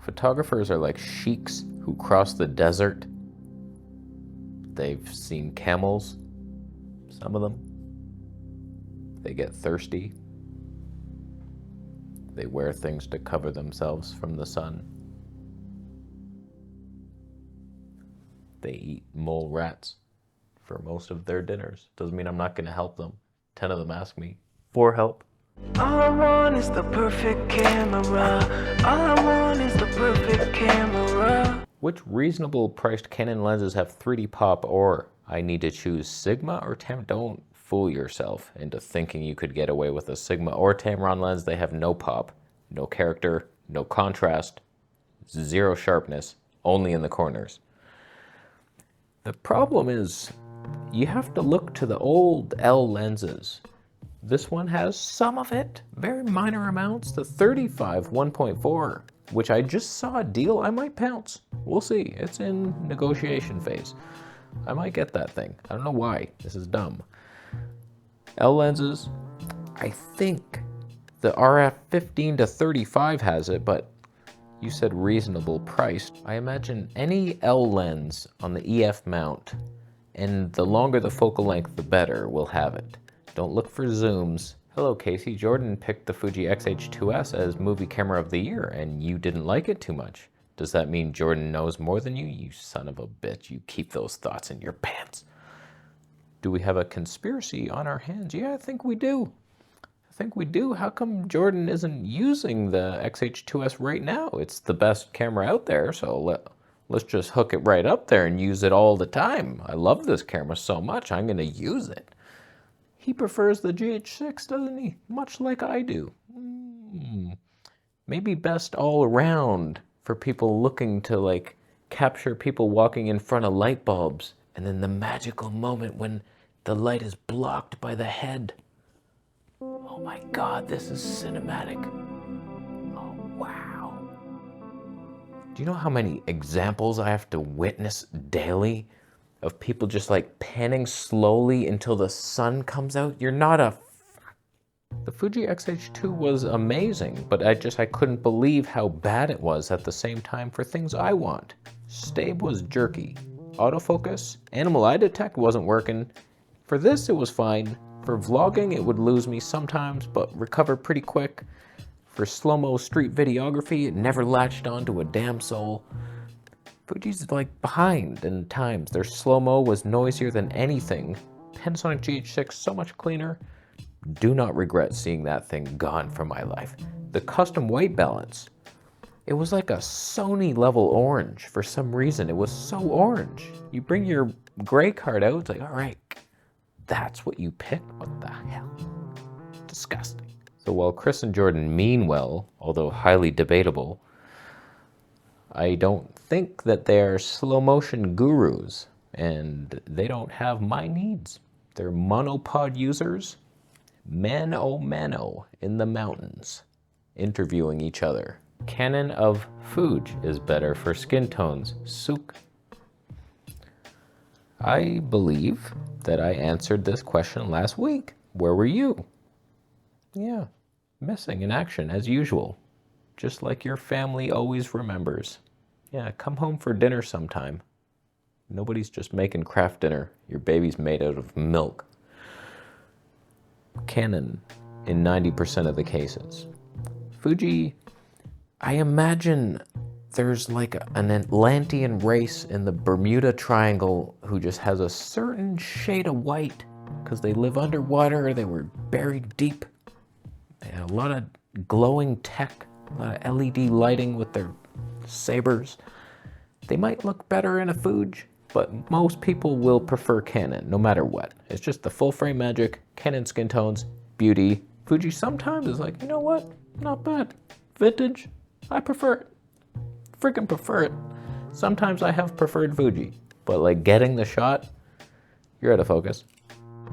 Photographers are like sheiks who cross the desert. They've seen camels, some of them. They get thirsty. They wear things to cover themselves from the sun. They eat mole rats for most of their dinners. Doesn't mean I'm not going to help them. 10 of them ask me for help. All I want is the perfect camera. All I want is the perfect camera. Which reasonable priced Canon lenses have 3D pop, or I need to choose Sigma or Tam? Don't fool yourself into thinking you could get away with a Sigma or Tamron lens. They have no pop, no character, no contrast, zero sharpness, only in the corners. The problem is you have to look to the old L lenses. This one has some of it, very minor amounts, the 35 1.4, which I just saw a deal. I might pounce. We'll see. It's in negotiation phase. I might get that thing. I don't know why. This is dumb. L lenses, I think the RF 15 to 35 has it, but you said reasonable priced. I imagine any L lens on the EF mount, and the longer the focal length, the better, will have it. Don't look for zooms. Hello, Casey. Jordan picked the Fuji X-H2S as movie camera of the year, and you didn't like it too much. Does that mean Jordan knows more than you? You son of a bitch. You keep those thoughts in your pants. Do we have a conspiracy on our hands? Yeah, I think we do. How come Jordan isn't using the X-H2S right now? It's the best camera out there, so let's just hook it right up there and use it all the time. I love this camera so much, I'm going to use it. He prefers the GH6, doesn't he? Much like I do. Maybe best all around for people looking to like capture people walking in front of light bulbs, and then the magical moment when the light is blocked by the head. Oh my God, this is cinematic. Oh, wow. Do you know how many examples I have to witness daily of people just like panning slowly until the sun comes out? You're not a... The Fuji X-H2 was amazing, but I couldn't believe how bad it was at the same time for things I want. Stabe was jerky. Autofocus, animal eye detect wasn't working. For this, it was fine. For vlogging, it would lose me sometimes, but recover pretty quick. For slow-mo street videography, it never latched onto a damn soul. Fuji's like behind in times. Their slow-mo was noisier than anything. Panasonic GH6, so much cleaner. Do not regret seeing that thing gone from my life. The custom white balance, it was like a Sony level orange for some reason. It was so orange. You bring your gray card out, it's like, all right, that's what you picked? What the hell? Disgusting. So while Chris and Jordan mean well, although highly debatable, I don't think that they are slow motion gurus, and they don't have my needs. They're monopod users, mano in the mountains, interviewing each other. Canon of Fuji is better for skin tones. Suk. I believe that I answered this question last week. Where were you? Yeah, missing in action as usual. Just like your family always remembers. Yeah, come home for dinner sometime. Nobody's just making craft dinner. Your baby's made out of milk. Canon in 90% of the cases. Fuji, I imagine there's like an Atlantean race in the Bermuda Triangle who just has a certain shade of white because they live underwater or they were buried deep. They had a lot of glowing tech, a lot of LED lighting with their sabers. They might look better in a Fuji, but most people will prefer Canon no matter what. It's just the full frame magic, Canon skin tones, beauty. Fuji sometimes is like, you know what? Not bad. Vintage, I prefer it. Freaking prefer it. Sometimes I have preferred Fuji, but like getting the shot, you're out of focus,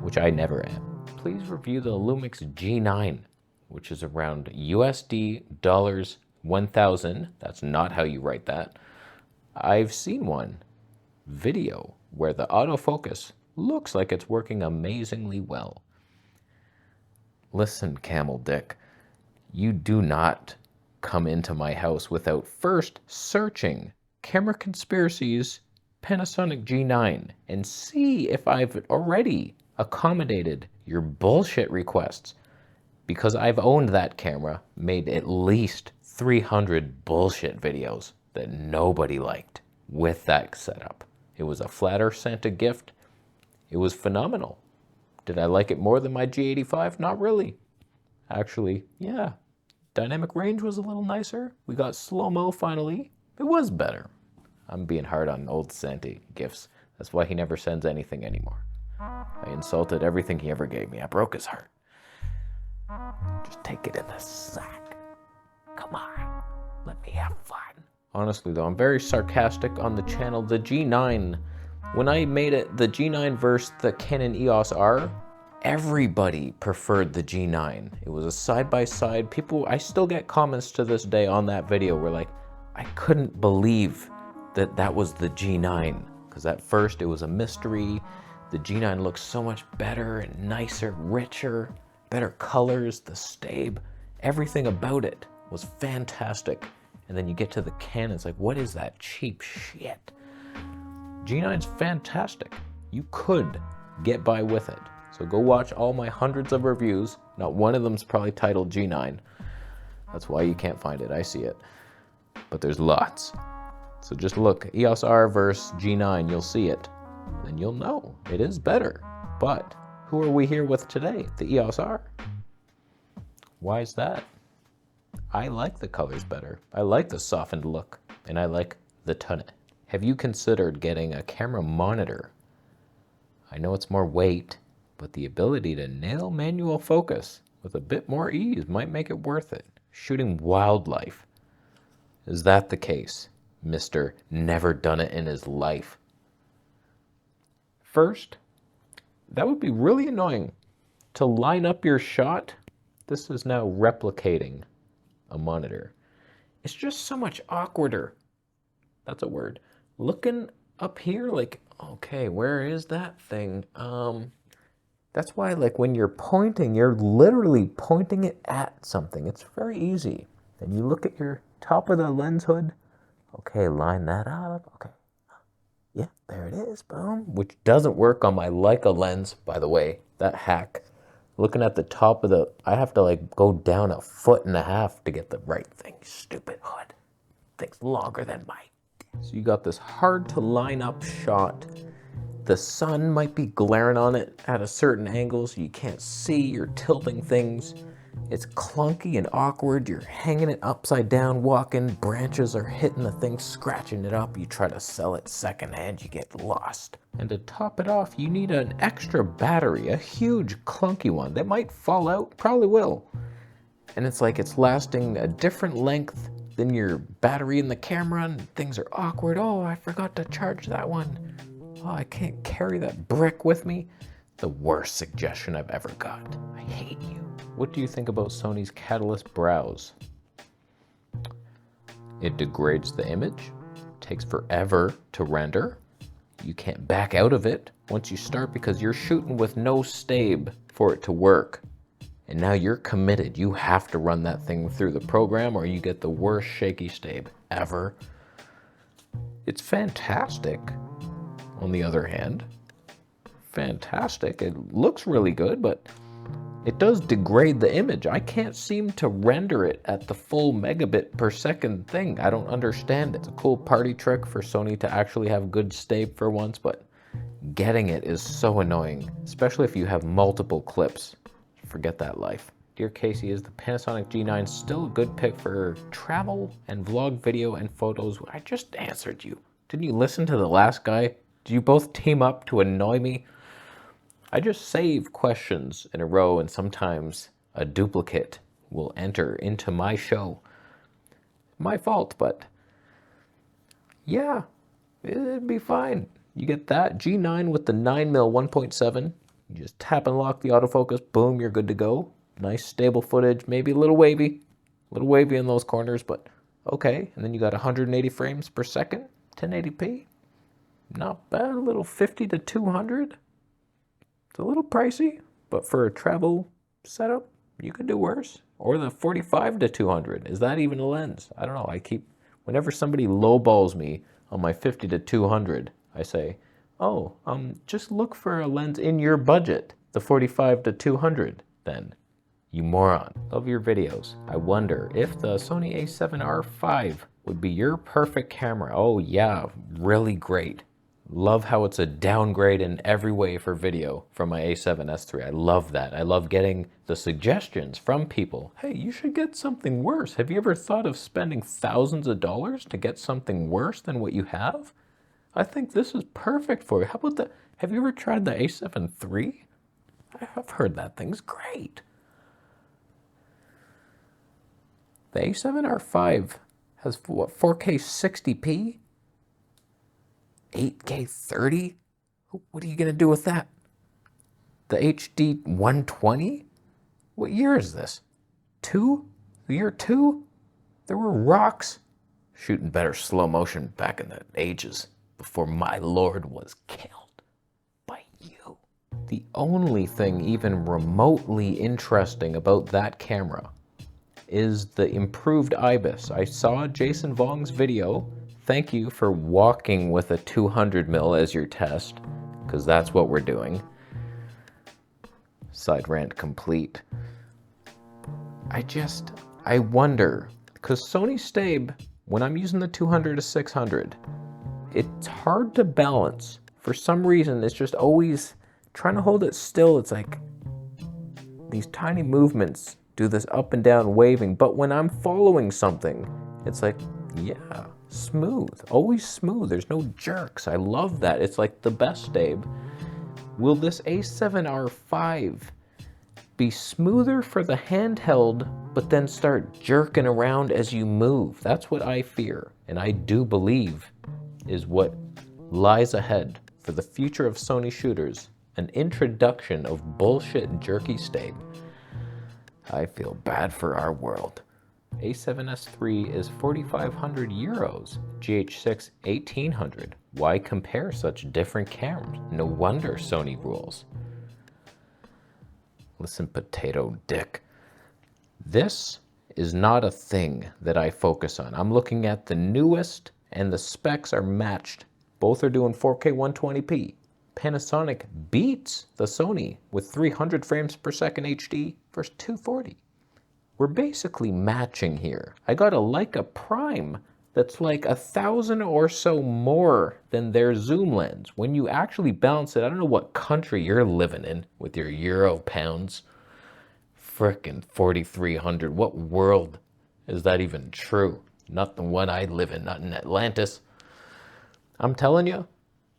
which I never am. Please review the Lumix G9, which is around USD dollars 1,000. That's not how you write that. I've seen one video where the autofocus looks like it's working amazingly well. Listen, Camel Dick, you do not come into my house without first searching Camera Conspiracies Panasonic G9 and see if I've already accommodated your bullshit requests, because I've owned that camera, made at least 300 bullshit videos that nobody liked with that setup. It was a flat Earth Santa gift. It was phenomenal. Did I like it more than my G85? Not really. Actually, yeah. Dynamic range was a little nicer. We got slow-mo finally. It was better. I'm being hard on old Santa gifts. That's why he never sends anything anymore. I insulted everything he ever gave me. I broke his heart. Just take it in the sack. Come on, let me have fun. Honestly though, I'm very sarcastic on the channel. The G9, when I made it the G9 versus the Canon EOS R, everybody preferred the G9. It was a side-by-side. People, I still get comments to this day on that video where like, I couldn't believe that that was the G9. Because at first it was a mystery. The G9 looks so much better and nicer, richer, better colors, the stabe, everything about it was fantastic. And then you get to the Canon, it's like, what is that cheap shit? G9's fantastic. You could get by with it. So go watch all my hundreds of reviews. Not one of them's probably titled G9. That's why you can't find it, I see it. But there's lots. So just look, EOS R versus G9, you'll see it. Then you'll know it is better. But who are we here with today? The EOS R. Why is that? I like the colors better. I like the softened look, and I like the tonnet. Have you considered getting a camera monitor? I know it's more weight, but the ability to nail manual focus with a bit more ease might make it worth it. Shooting wildlife. Is that the case, Mr. Never Done It in His Life? First, that would be really annoying to line up your shot. This is now replicating a monitor. It's just so much awkwarder. That's a word. Looking up here like, okay, where is that thing? That's why like when you're pointing, you're literally pointing it at something. It's very easy. Then you look at your top of the lens hood. Okay, line that up. Okay. Yeah, there it is, boom. Which doesn't work on my Leica lens, by the way, that hack. Looking at the top of the, I have to like go down 1.5 feet to get the right thing. Stupid hood. Thing's longer than my. So you got this hard to line up shot. The sun might be glaring on it at a certain angle so you can't see, you're tilting things. It's clunky and awkward. You're hanging it upside down, walking. Branches are hitting the thing, scratching it up. You try to sell it secondhand, you get lost. And to top it off, you need an extra battery, a huge clunky one that might fall out, probably will. And it's like it's lasting a different length than your battery in the camera, and things are awkward. Oh, I forgot to charge that one. Oh, I can't carry that brick with me. The worst suggestion I've ever got. I hate you. What do you think about Sony's Catalyst Browse? It degrades the image, takes forever to render. You can't back out of it once you start because you're shooting with no stabe for it to work. And now you're committed. You have to run that thing through the program or you get the worst shaky stabe ever. It's fantastic, on the other hand. Fantastic. It looks really good, but it does degrade the image. I can't seem to render it at the full megabit per second thing. I don't understand it. It's a cool party trick for Sony to actually have good stabe for once, but getting it is so annoying, especially if you have multiple clips. Forget that life. Dear Casey, is the Panasonic G9 still a good pick for travel and vlog video and photos? I just answered you. Didn't you listen to the last guy? Did you both team up to annoy me? I just save questions in a row and sometimes a duplicate will enter into my show. My fault, but yeah, it'd be fine. You get that G9 with the 9mm 1.7. You just tap and lock the autofocus, boom, you're good to go. Nice stable footage, maybe a little wavy in those corners, but okay. And then you got 180 frames per second, 1080p. Not bad, a little 50 to 200. It's a little pricey, but for a travel setup, you could do worse. Or the 45 to 200. Is that even a lens? I don't know. Whenever somebody lowballs me on my 50 to 200, I say, oh, just look for a lens in your budget, the 45 to 200 then. You moron. Love your videos. I wonder if the Sony a7R5 would be your perfect camera. Oh yeah, really great. Love how it's a downgrade in every way for video from my a7S III. I love that. I love getting the suggestions from people. Hey, you should get something worse. Have you ever thought of spending thousands of dollars to get something worse than what you have? I think this is perfect for you. How about have you ever tried the a7 III? I've heard that thing's great. The a7R5 has what, 4K 60p? 8K 30? What are you going to do with that? The HD 120? What year is this? The year 2? There were rocks shooting better slow motion back in the ages before my lord was killed by you. The only thing even remotely interesting about that camera is the improved IBIS. I saw Jason Vong's video. Thank you for walking with a 200mm as your test, because that's what we're doing. Side rant complete. I wonder, because Sony Stabe, when I'm using the 200 to 600, it's hard to balance. For some reason, it's just always trying to hold it still. It's like these tiny movements do this up and down waving, but when I'm following something, it's like, yeah, smooth, always smooth. There's no jerks. I love that. It's like the best Stabe. Will this a7R5 be smoother for the handheld, but then start jerking around as you move? That's what I fear, and I do believe is what lies ahead for the future of Sony shooters, an introduction of bullshit jerky Stabe. I feel bad for our world. A7S III is 4,500 euros, GH6 1,800. Why compare such different cameras? No wonder Sony rules. Listen, potato dick. This is not a thing that I focus on. I'm looking at the newest, and the specs are matched. Both are doing 4K 120p. Panasonic beats the Sony with 300 frames per second HD versus 240. We're basically matching here. I got a Leica Prime that's like 1,000 or so more than their zoom lens. When you actually balance it, I don't know what country you're living in with your euro pounds. Frickin' 4,300. What world is that even true? Not the one I live in, not in Atlantis. I'm telling you,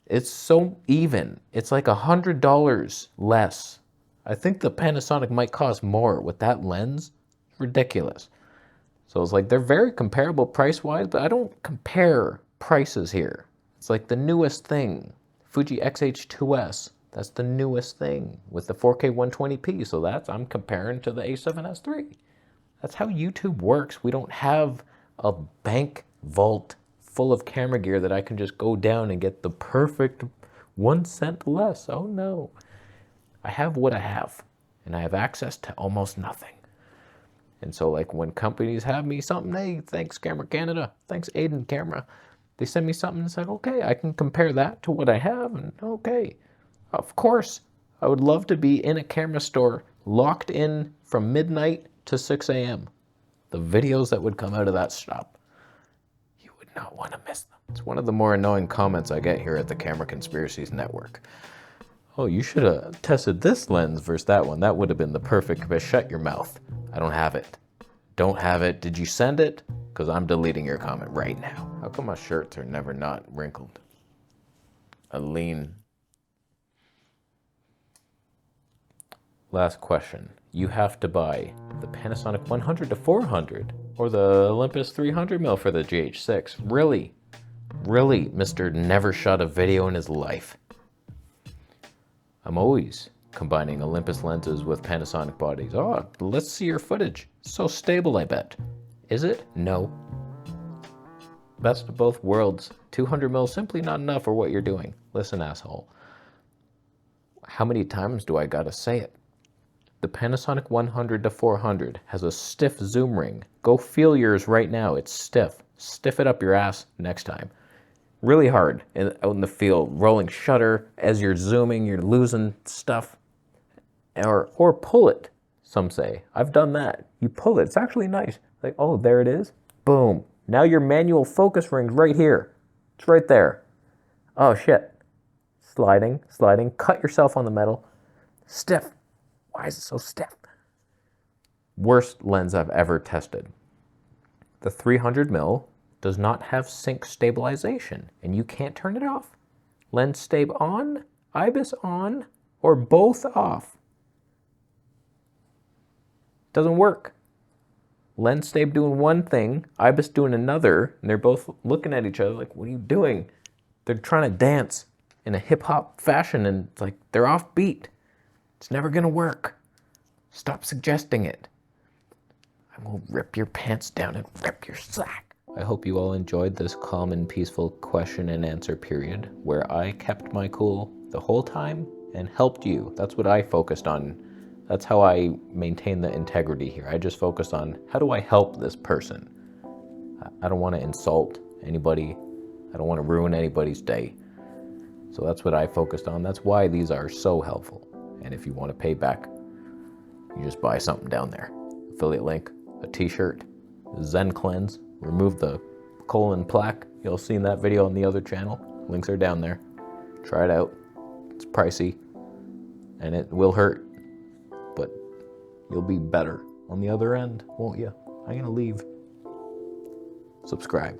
it's so even. It's like $100 less. I think the Panasonic might cost more with that lens. Ridiculous. So it's like they're very comparable price-wise, but I don't compare prices here. It's like the newest thing. Fuji X-H2S, that's the newest thing with the 4K 120p. So I'm comparing to the a7S III. That's how YouTube works. We don't have a bank vault full of camera gear that I can just go down and get the perfect 1 cent less. Oh no. I have what I have, and I have access to almost nothing. And so like when companies have me something, hey, thanks Camera Canada, thanks Aiden Camera, they send me something and say, okay, I can compare that to what I have, and okay. Of course, I would love to be in a camera store locked in from midnight to 6 a.m. The videos that would come out of that shop, you would not want to miss them. It's one of the more annoying comments I get here at the Camera Conspiracies Network. Oh, you should have tested this lens versus that one. That would have been the perfect, but shut your mouth. I don't have it. Don't have it. Did you send it? Because I'm deleting your comment right now. How come my shirts are never not wrinkled? Aline. Last question. You have to buy the Panasonic 100 to 400 or the Olympus 300mm for the GH6. Really? Really, Mr. Never shot a video in his life. I'm always combining Olympus lenses with Panasonic bodies. Oh, let's see your footage. So stable, I bet. Is it? No. Best of both worlds. 200mm simply not enough for what you're doing. Listen, asshole. How many times do I gotta say it? The Panasonic 100 to 400 has a stiff zoom ring. Go feel yours right now. It's stiff. Stiff it up your ass next time. Really hard out in the field, rolling shutter as you're zooming, you're losing stuff. Or pull it, some say. I've done that. You pull it. It's actually nice. Like, oh, there it is. Boom. Now your manual focus ring's right here. It's right there. Oh, shit. Sliding. Cut yourself on the metal. Stiff. Why is it so stiff? Worst lens I've ever tested. The 300mm does not have sync stabilization, and you can't turn it off. Lens stab on, IBIS on, or both off. Doesn't work. Lens stab doing one thing, IBIS doing another, and they're both looking at each other like, what are you doing? They're trying to dance in a hip-hop fashion, and it's like, they're off beat. It's never gonna work. Stop suggesting it. I will rip your pants down and rip your sack. I hope you all enjoyed this calm and peaceful question and answer period where I kept my cool the whole time and helped you. That's what I focused on. That's how I maintain the integrity here. I just focused on how do I help this person? I don't want to insult anybody. I don't want to ruin anybody's day. So that's what I focused on. That's why these are so helpful. And if you want to pay back, you just buy something down there. Affiliate link, a t-shirt, Zen Cleanse, remove the colon plaque. You'll have seen that video on the other channel. Links are down there. Try it out. It's pricey and it will hurt, but you'll be better on the other end, won't you? I'm gonna leave. Subscribe.